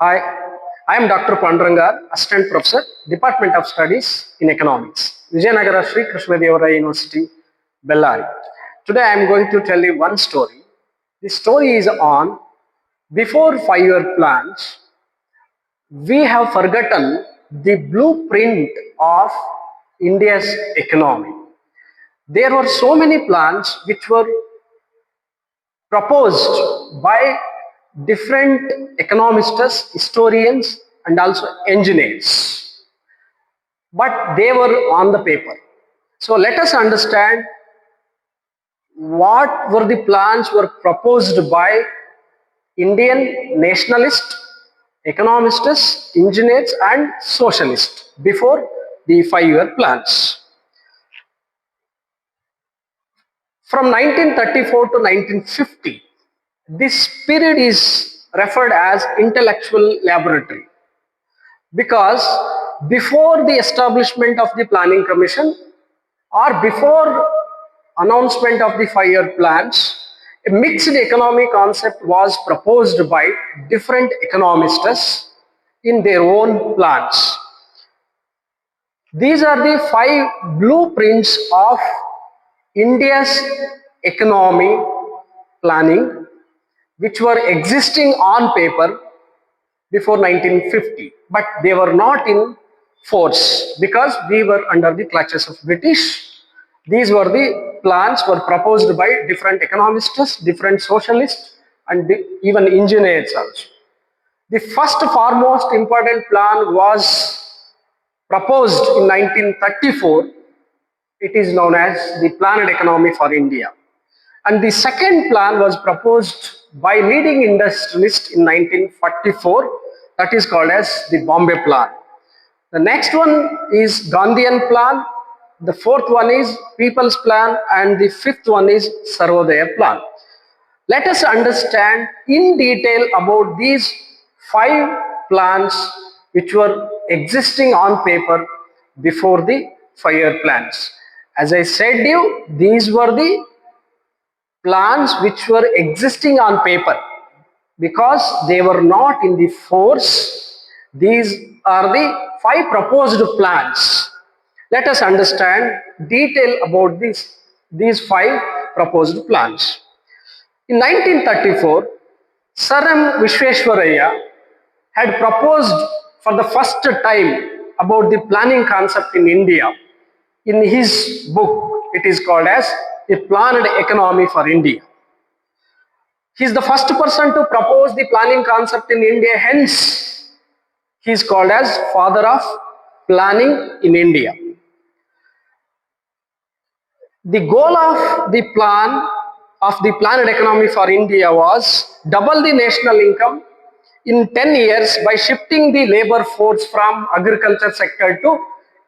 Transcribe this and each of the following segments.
Hi, I am Dr. Pandurangar, Assistant Professor, Department of Studies in Economics, Visvesvaraya Sri Visvesvaraya University, Bellary. Today I am going to tell you one story. This story is on before 5-year plans, we have forgotten the blueprint of India's economy. There were so many plans which were proposed by different economists, historians, and also engineers, but they were on the paper. So let us understand what were the plans were proposed by Indian nationalists, economists, engineers, and socialists before the 5-year plans. From 1934 to 1950, this period is referred as intellectual laboratory because before the establishment of the planning commission or before announcement of the 5-year plans, a mixed economy concept was proposed by different economists in their own plans. These are the 5 blueprints of India's economy planning which were existing on paper before 1950, but they were not in force because we were under the clutches of British. These were the plans were proposed by different economists, different socialists, and even engineers also. The first foremost important plan was proposed in 1934. It is known as the Planned Economy for India. And the second plan was proposed by leading industrialists in 1944, that is called as the Bombay Plan. The next one is Gandhian Plan, the fourth one is People's Plan, and the fifth one is Sarvodaya Plan. Let us understand in detail about these 5 plans which were existing on paper before the 5-year plans. As I said you, these were the plans which were existing on paper because they were not in the force. These are the 5 proposed plans. Let us understand detail about these 5 proposed plans. In 1934, Sir Visvesvaraya had proposed for the first time about the planning concept in India in his book. It is called as a Planned Economy for India. He is the first person to propose the planning concept in India, hence he is called as father of planning in India. The goal of the plan of the Planned Economy for India was double the national income in 10 years by shifting the labor force from agriculture sector to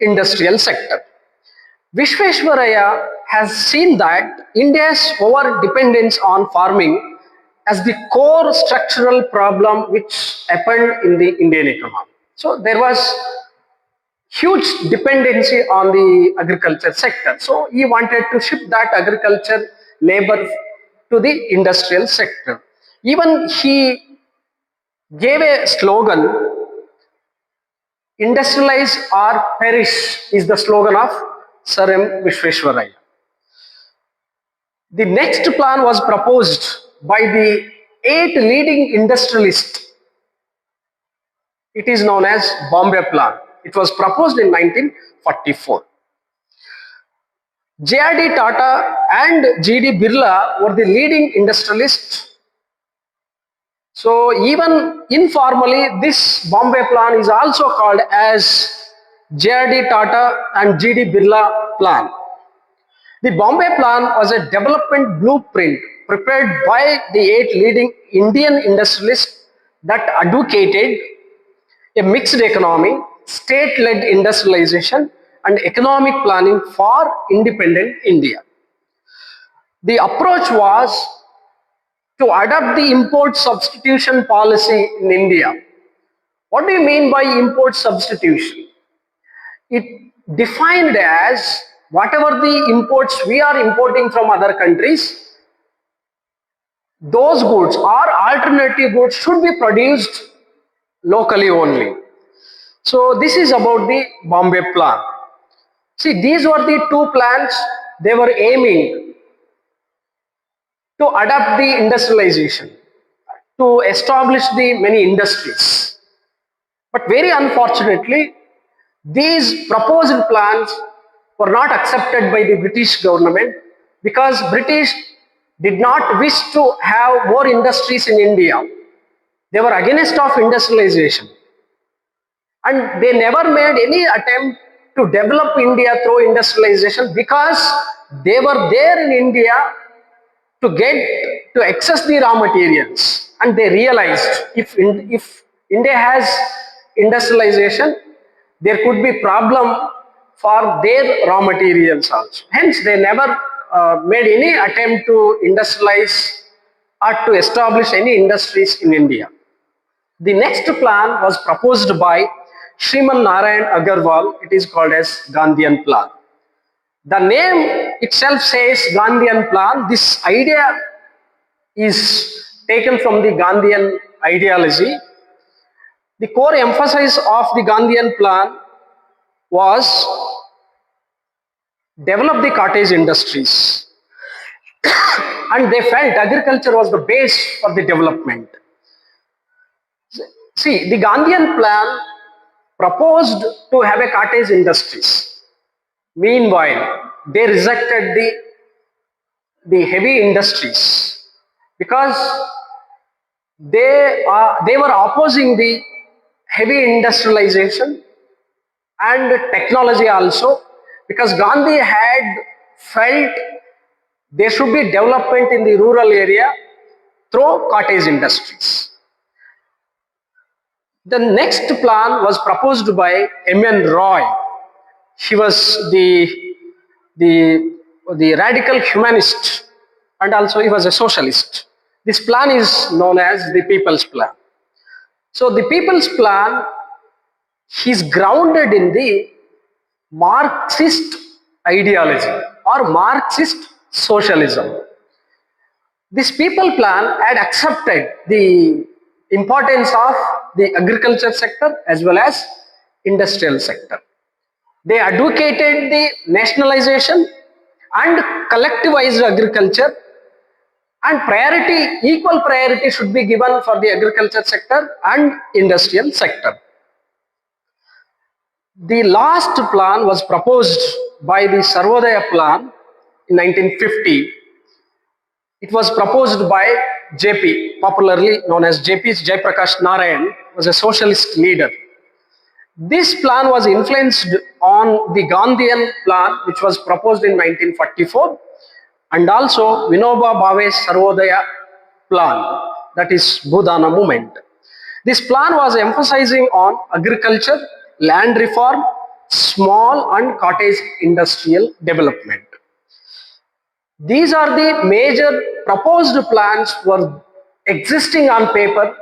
industrial sector. Visvesvaraya has seen that India's over dependence on farming as the core structural problem which happened in the Indian economy. So there was huge dependency on the agriculture sector. So he wanted to shift that agriculture labor to the industrial sector. Even he gave a slogan, industrialize or perish is the slogan of Sir Visvesvaraya. The next plan was proposed by the 8 leading industrialists. It is known as Bombay Plan. It was proposed in 1944. J.R.D. Tata and G.D. Birla were the leading industrialists. So even informally, this Bombay Plan is also called as J.R.D. Tata and G.D. Birla Plan. The Bombay Plan was a development blueprint prepared by the 8 leading Indian industrialists that advocated a mixed economy, state-led industrialization, and economic planning for independent India. The approach was to adopt the import substitution policy in India. What do you mean by import substitution? It defined as whatever the imports we are importing from other countries, those goods or alternative goods should be produced locally only. So this is about the Bombay Plan. See, these were the two plans. They were aiming to adapt the industrialization, to establish the many industries. But very unfortunately, these proposed plans were not accepted by the British government because British did not wish to have more industries in India. They were against of industrialization, and they never made any attempt to develop India through industrialization because they were there in India to get to access the raw materials, and they realized if India has industrialization, there could be problem for their raw materials also. Hence, they never made any attempt to industrialize or to establish any industries in India. The next plan was proposed by Shriman Narayan Agarwal. It is called as Gandhian Plan. The name itself says Gandhian Plan. This idea is taken from the Gandhian ideology. The core emphasis of the Gandhian Plan was develop the cottage industries, and they felt agriculture was the base for the development. See, the Gandhian Plan proposed to have a cottage industries. Meanwhile, they rejected the heavy industries because they were opposing the heavy industrialization and technology also, because Gandhi had felt there should be development in the rural area through cottage industries. The next plan was proposed by M.N. Roy. He was the radical humanist, and also he was a socialist. This plan is known as the People's Plan. So the People's Plan is grounded in the Marxist ideology or Marxist socialism. This People Plan had accepted the importance of the agriculture sector as well as industrial sector. They advocated the nationalization and collectivized agriculture, and equal priority should be given for the agriculture sector and industrial sector. The last plan was proposed by the Sarvodaya plan in 1950. It was proposed by JP, popularly known as JP Jayaprakash Narayan, was a socialist leader. This plan was influenced on the Gandhian plan, which was proposed in 1944, and also Vinoba Bhave's Sarvodaya plan, that is Bhudana movement. This plan was emphasizing on agriculture, land reform, small and cottage industrial development. These are the major proposed plans were existing on paper,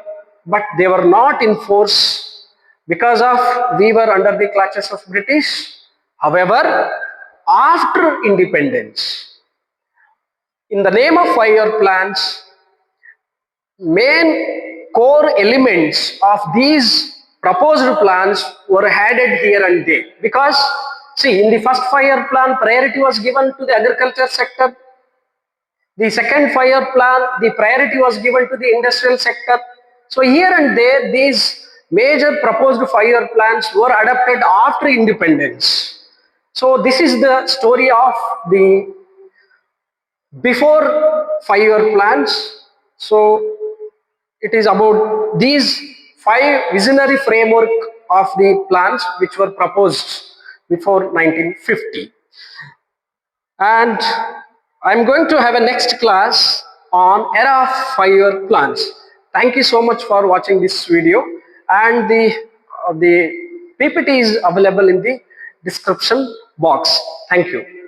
but they were not in force because of we were under the clutches of British. However, after independence, in the name of 5-year plans, main core elements of these proposed plans were added here and there, because see, in the first 5-year plan, priority was given to the agriculture sector. The second 5-year plan, the priority was given to the industrial sector. So here and there, these major proposed 5-year plans were adopted after independence. So this is the story of the before 5-year plans. So it is about these 5 visionary framework of the plans which were proposed before 1950. And I'm going to have a next class on era of 5-year plans. Thank you so much for watching this video, and the PPT is available in the description box. Thank you.